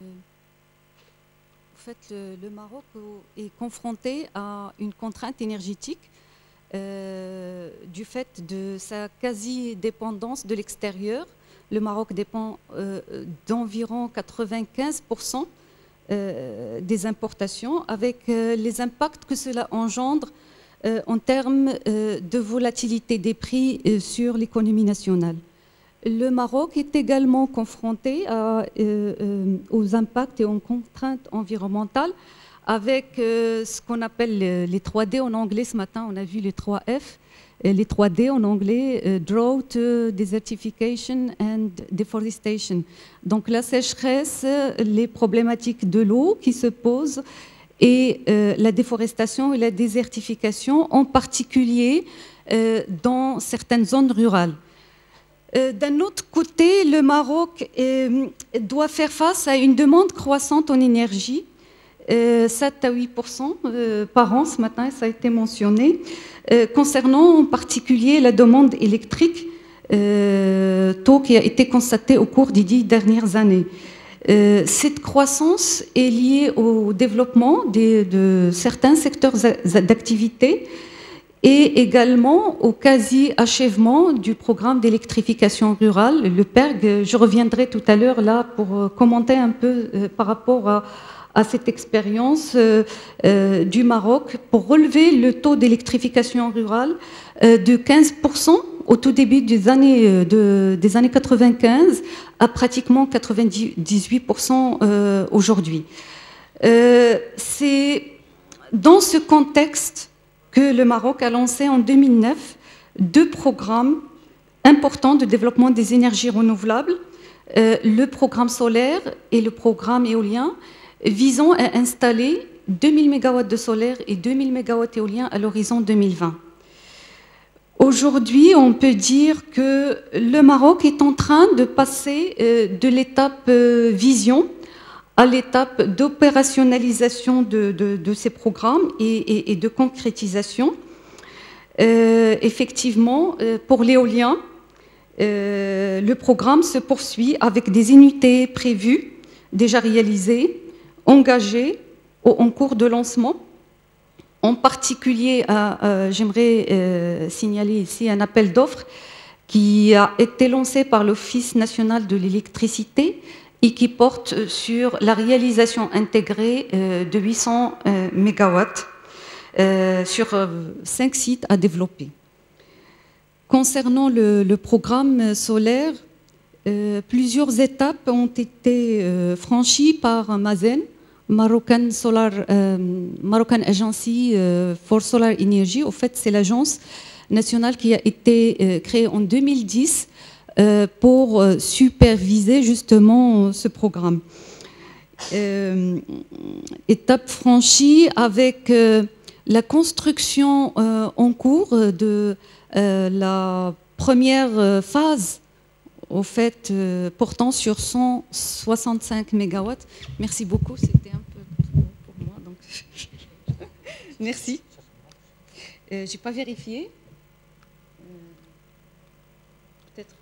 En fait, le Maroc est confronté à une contrainte énergétique du fait de sa quasi-dépendance de l'extérieur. Le Maroc dépend d'environ 95% des importations, avec les impacts que cela engendre en termes de volatilité des prix sur l'économie nationale. Le Maroc est également confronté aux impacts et aux contraintes environnementales avec ce qu'on appelle les 3D en anglais. Ce matin, on a vu les 3F. Les 3D en anglais, drought, desertification and deforestation. Donc la sécheresse, les problématiques de l'eau qui se posent et la déforestation et la désertification, en particulier dans certaines zones rurales. D'un autre côté, le Maroc doit faire face à une demande croissante en énergie, 7 à 8% par an, ce matin, ça a été mentionné, concernant en particulier la demande électrique, taux qui a été constaté au cours des 10 dernières années. Cette croissance est liée au développement de certains secteurs d'activité et également au quasi-achèvement du programme d'électrification rurale, le PERG. Je reviendrai tout à l'heure là pour commenter un peu par rapport à cette expérience du Maroc pour relever le taux d'électrification rurale de 15% au tout début des années 95 à pratiquement 98% aujourd'hui. C'est dans ce contexte que le Maroc a lancé en 2009 deux programmes importants de développement des énergies renouvelables, le programme solaire et le programme éolien, visant à installer 2000 MW de solaire et 2000 MW éolien à l'horizon 2020. Aujourd'hui, on peut dire que le Maroc est en train de passer de l'étape vision à l'étape d'opérationnalisation de ces programmes et de concrétisation. Effectivement, pour l'éolien, le programme se poursuit avec des unités prévues, déjà réalisées, engagées ou en cours de lancement. En particulier, j'aimerais signaler ici un appel d'offres qui a été lancé par l'Office national de l'électricité et qui porte sur la réalisation intégrée de 800 MW sur 5 sites à développer. Concernant le programme solaire, plusieurs étapes ont été franchies par Mazen, Moroccan Agency for Solar Energy. Au fait, c'est l'agence nationale qui a été créée en 2010 pour superviser justement ce programme. Étape franchie avec la construction en cours de la première phase, au fait, portant sur 165 MW. Merci beaucoup, c'était un peu trop pour moi. Donc merci. Je n'ai pas vérifié. Peut-être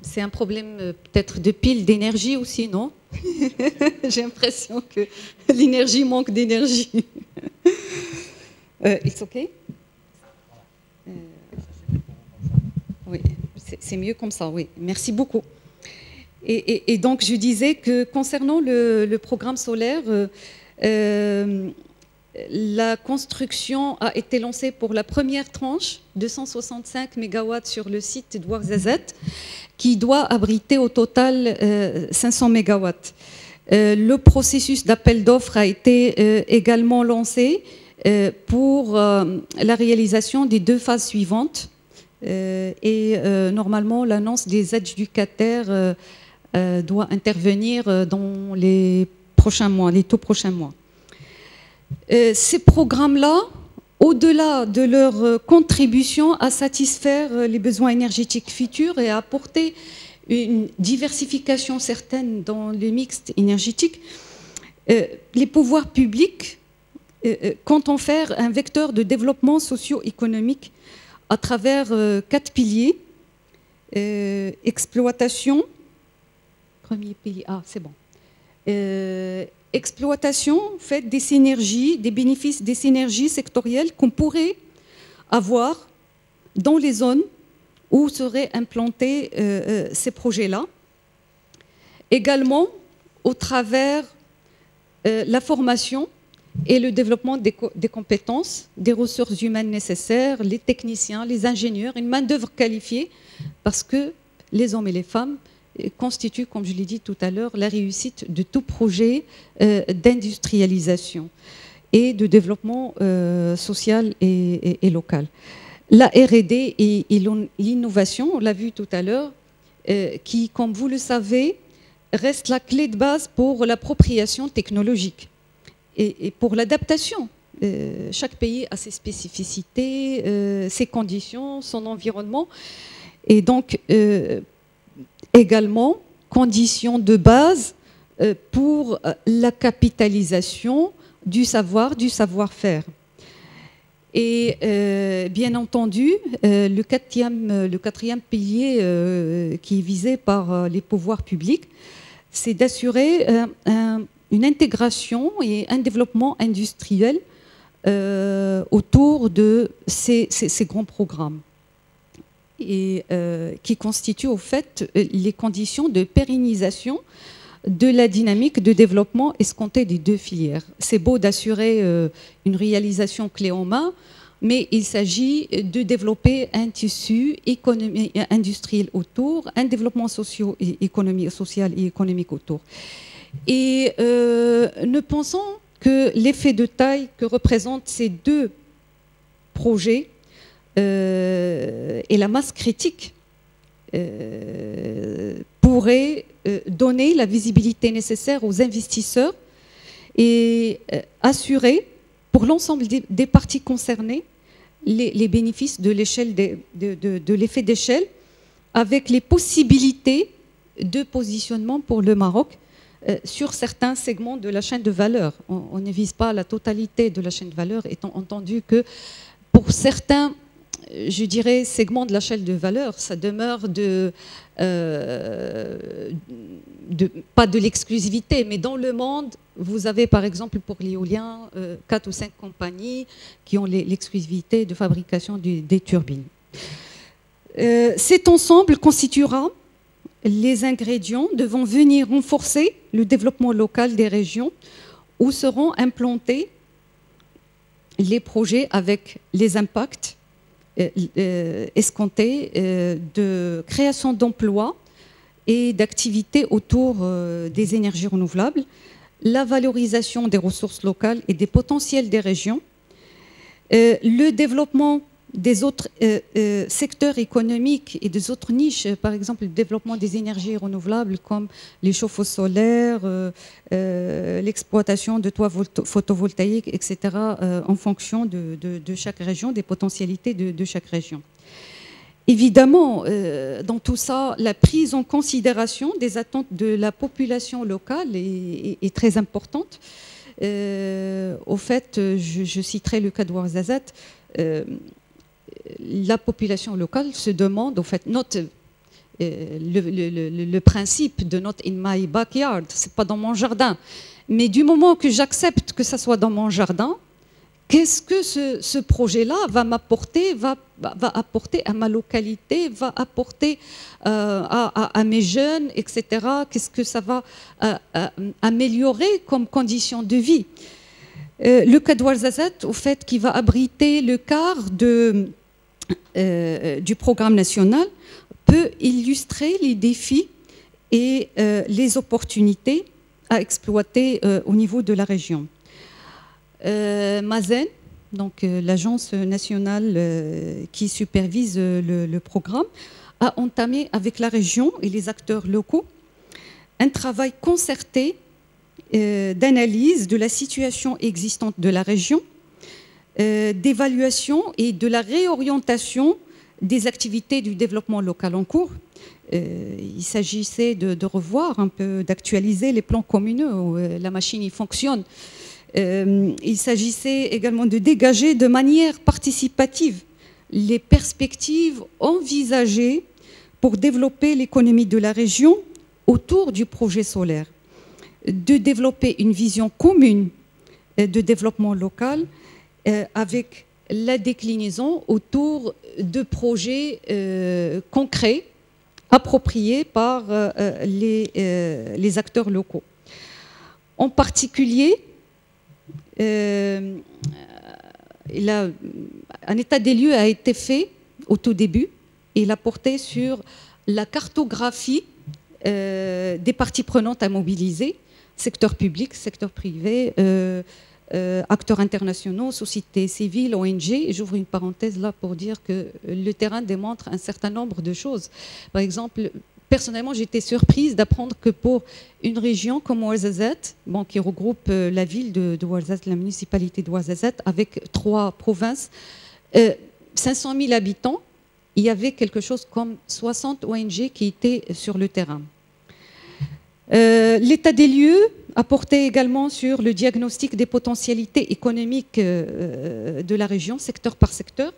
c'est un problème peut-être de pile d'énergie aussi, non? J'ai l'impression que l'énergie manque d'énergie. It's okay? Oui, c'est mieux comme ça, oui. Merci beaucoup. Et donc, je disais que concernant le programme solaire, la construction a été lancée pour la première tranche, 265 MW sur le site d'Ouarzazate, qui doit abriter au total 500 MW. Le processus d'appel d'offres a été également lancé pour la réalisation des 2 phases suivantes. Normalement, l'annonce des adjudicataires doit intervenir dans les prochains mois, les tout prochains mois. Ces programmes-là, au-delà de leur contribution à satisfaire les besoins énergétiques futurs et à apporter une diversification certaine dans le mix énergétique, les pouvoirs publics comptons faire un vecteur de développement socio-économique à travers 4 piliers. Exploitation, premier pilier, c'est bon. Exploitation, fait des synergies, des bénéfices des synergies sectorielles qu'on pourrait avoir dans les zones où seraient implantés ces projets-là. Également, au travers la formation et le développement des compétences, des ressources humaines nécessaires, les techniciens, les ingénieurs, une main-d'œuvre qualifiée, parce que les hommes et les femmes constituent, comme je l'ai dit tout à l'heure, la réussite de tout projet d'industrialisation et de développement social et local. La R&D et l'innovation, on l'a vu tout à l'heure, qui, comme vous le savez, reste la clé de base pour l'appropriation technologique et pour l'adaptation. Chaque pays a ses spécificités, ses conditions, son environnement. Et donc, également, conditions de base pour la capitalisation du savoir, du savoir-faire. Et bien entendu, le quatrième pilier qui est visé par les pouvoirs publics, c'est d'assurer une intégration et un développement industriel autour de ces grands programmes et qui constituent au fait les conditions de pérennisation de la dynamique de développement escomptée des 2 filières. C'est beau d'assurer une réalisation clé en main, mais il s'agit de développer un tissu industriel autour, un développement social et économique autour. Et nous pensons que l'effet de taille que représentent ces 2 projets et la masse critique pourrait donner la visibilité nécessaire aux investisseurs et assurer pour l'ensemble des parties concernées les bénéfices de l'échelle de l'effet d'échelle avec les possibilités de positionnement pour le Maroc sur certains segments de la chaîne de valeur. On ne vise pas la totalité de la chaîne de valeur, étant entendu que pour certains, je dirais, segments de la chaîne de valeur, ça demeure pas de l'exclusivité, mais dans le monde, vous avez par exemple pour l'éolien 4 ou 5 compagnies qui ont l'exclusivité de fabrication des turbines. Cet ensemble constituera les ingrédients devant venir renforcer le développement local des régions où seront implantés les projets avec les impacts escomptés de création d'emplois et d'activités autour des énergies renouvelables, la valorisation des ressources locales et des potentiels des régions, le développement des autres secteurs économiques et des autres niches, par exemple le développement des énergies renouvelables comme les chauffe-eau solaires, l'exploitation de toits photovoltaïques, etc., en fonction de chaque région, des potentialités de chaque région. Évidemment, dans tout ça, la prise en considération des attentes de la population locale est très importante. Au fait, je citerai le cas de Ouarzazate. La population locale se demande, au fait, le principe de not in my backyard, c'est pas dans mon jardin. Mais du moment que j'accepte que ça soit dans mon jardin, qu'est-ce que ce projet-là va m'apporter, va apporter à ma localité, va apporter à mes jeunes, etc. Qu'est-ce que ça va améliorer comme conditions de vie? Le cas de Ouarzazate, au fait, qui va abriter le quart du programme national, peut illustrer les défis et les opportunités à exploiter au niveau de la région. Mazen, donc l'agence nationale qui supervise le programme, a entamé avec la région et les acteurs locaux un travail concerté d'analyse de la situation existante de la région, d'évaluation et de la réorientation des activités du développement local en cours. Il s'agissait de revoir un peu, d'actualiser les plans communaux où la machine y fonctionne. Il s'agissait également de dégager de manière participative les perspectives envisagées pour développer l'économie de la région autour du projet solaire, de développer une vision commune de développement local avec la déclinaison autour de projets concrets appropriés par les acteurs locaux. En particulier, un état des lieux a été fait au tout début. Il a porté sur la cartographie des parties prenantes à mobiliser, secteur public, secteur privé, acteurs internationaux, sociétés civiles, ONG. Et j'ouvre une parenthèse là pour dire que le terrain démontre un certain nombre de choses. Par exemple, personnellement, j'étais surprise d'apprendre que pour une région comme Ouarzazate, bon, qui regroupe la ville de Ouarzazate, la municipalité de Ouarzazate, avec 3 provinces, 500 000 habitants, il y avait quelque chose comme 60 ONG qui étaient sur le terrain. L'état des lieux a porté également sur le diagnostic des potentialités économiques de la région, secteur par secteur,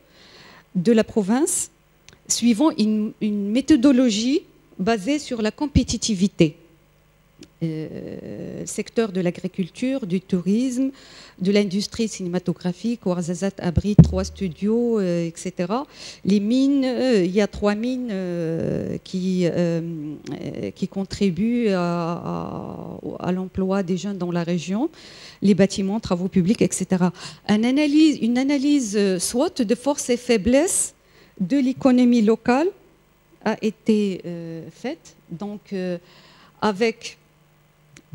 de la province, suivant une méthodologie basée sur la compétitivité. Secteur de l'agriculture, du tourisme, de l'industrie cinématographique. Ouarzazate abrite 3 studios, etc. Les mines, il y a 3 mines qui contribuent à l'emploi des jeunes dans la région, les bâtiments, travaux publics, etc. Une analyse SWOT de forces et faiblesses de l'économie locale a été faite, donc avec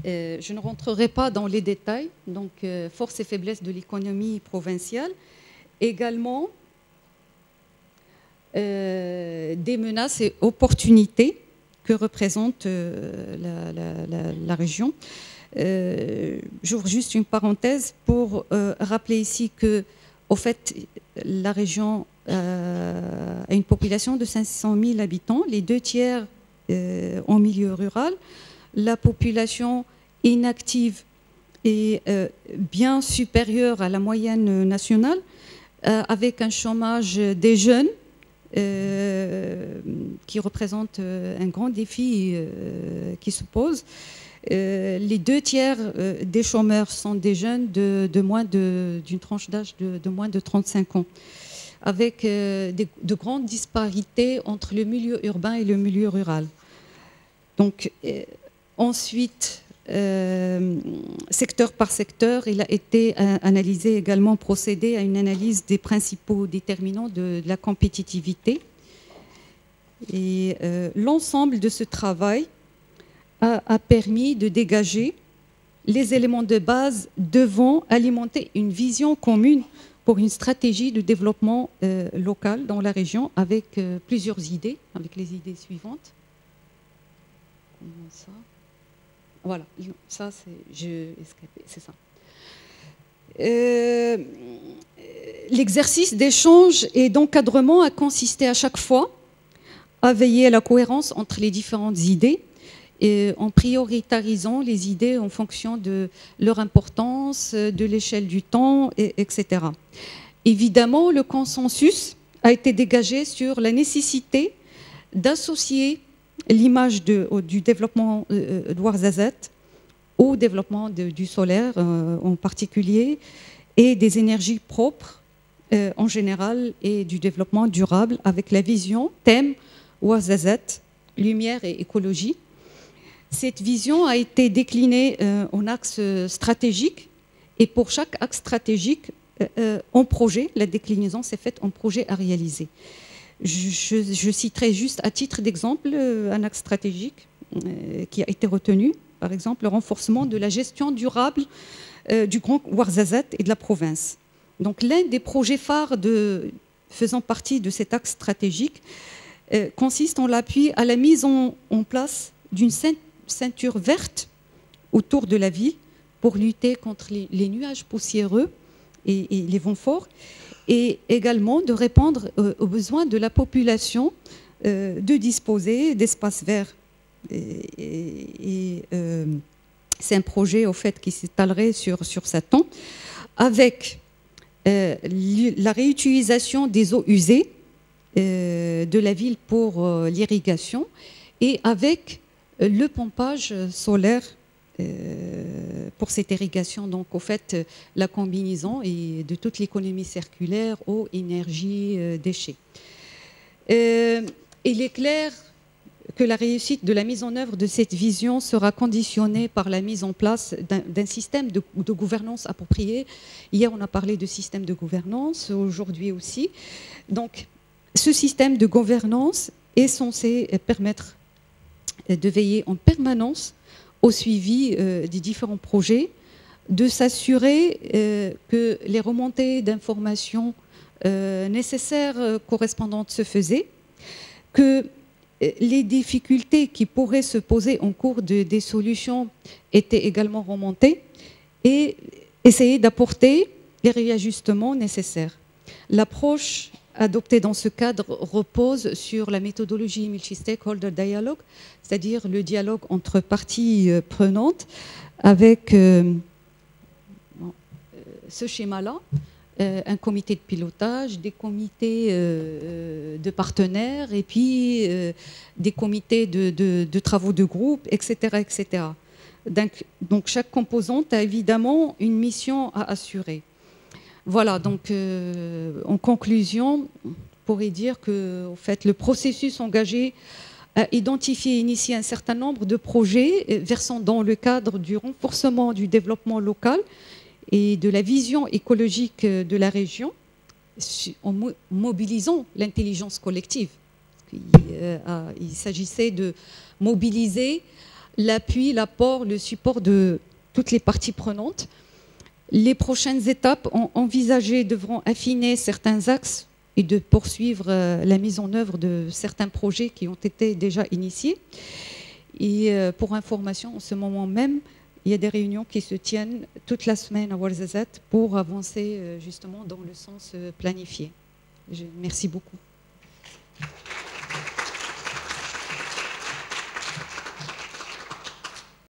je ne rentrerai pas dans les détails, donc forces et faiblesses de l'économie provinciale, également des menaces et opportunités que représente la région. J'ouvre juste une parenthèse pour rappeler ici que, au fait, la région a une population de 500 000 habitants, les 2 tiers en milieu rural. La population inactive est bien supérieure à la moyenne nationale, avec un chômage des jeunes qui représente un grand défi qui se pose. Les 2 tiers des chômeurs sont des jeunes d'une tranche d'âge de moins de 35 ans, avec de grandes disparités entre le milieu urbain et le milieu rural. Donc, ensuite, secteur par secteur, il a été analysé également, procédé à une analyse des principaux déterminants de la compétitivité. Et l'ensemble de ce travail a permis de dégager les éléments de base devant alimenter une vision commune pour une stratégie de développement local dans la région avec plusieurs idées, avec les idées suivantes. Ça. Voilà, ça c'est ça. L'exercice d'échange et d'encadrement a consisté à chaque fois à veiller à la cohérence entre les différentes idées et en prioritarisant les idées en fonction de leur importance, de l'échelle du temps, etc. Évidemment, le consensus a été dégagé sur la nécessité d'associer l'image du développement d'Ouarzazate au développement du solaire en particulier et des énergies propres en général et du développement durable avec la vision thème Ouarzazate, lumière et écologie. Cette vision a été déclinée en axes stratégiques et pour chaque axe stratégique en projet, la déclinaison s'est faite en projet à réaliser. Je citerai juste à titre d'exemple un axe stratégique qui a été retenu, par exemple le renforcement de la gestion durable du Grand Ouarzazate et de la province. Donc l'un des projets phares faisant partie de cet axe stratégique consiste en l'appui à la mise en place d'une ceinture verte autour de la ville pour lutter contre les nuages poussiéreux et les vents forts, et également de répondre aux besoins de la population de disposer d'espaces verts et C'est un projet au fait qui s'étalerait sur 7 ans, avec la réutilisation des eaux usées de la ville pour l'irrigation et avec le pompage solaire pour cette irrigation. Donc, au fait, la combinaison et de toute l'économie circulaire, eau, énergie, déchets. Il est clair que la réussite de la mise en œuvre de cette vision sera conditionnée par la mise en place d'un système de gouvernance approprié. Hier, on a parlé de système de gouvernance, aujourd'hui aussi. Donc, ce système de gouvernance est censé permettre de veiller en permanence au suivi des différents projets, de s'assurer que les remontées d'informations nécessaires correspondantes se faisaient, que les difficultés qui pourraient se poser en cours des solutions étaient également remontées et essayer d'apporter les réajustements nécessaires. L'approche adoptée dans ce cadre repose sur la méthodologie multi-stakeholder dialogue, c'est-à-dire le dialogue entre parties prenantes avec ce schéma-là. Un comité de pilotage, des comités de partenaires et puis des comités de travaux de groupe, etc. etc. Donc chaque composante a évidemment une mission à assurer. Voilà, donc en conclusion, on pourrait dire que en fait, le processus engagé a identifié et initié un certain nombre de projets versant dans le cadre du renforcement du développement local et de la vision écologique de la région, en mobilisant l'intelligence collective. Il s'agissait de mobiliser l'appui, l'apport, le support de toutes les parties prenantes. Les prochaines étapes envisagées devront affiner certains axes et de poursuivre la mise en œuvre de certains projets qui ont été déjà initiés. Et pour information, en ce moment même, il y a des réunions qui se tiennent toute la semaine à Ouarzazate pour avancer justement dans le sens planifié. Merci beaucoup.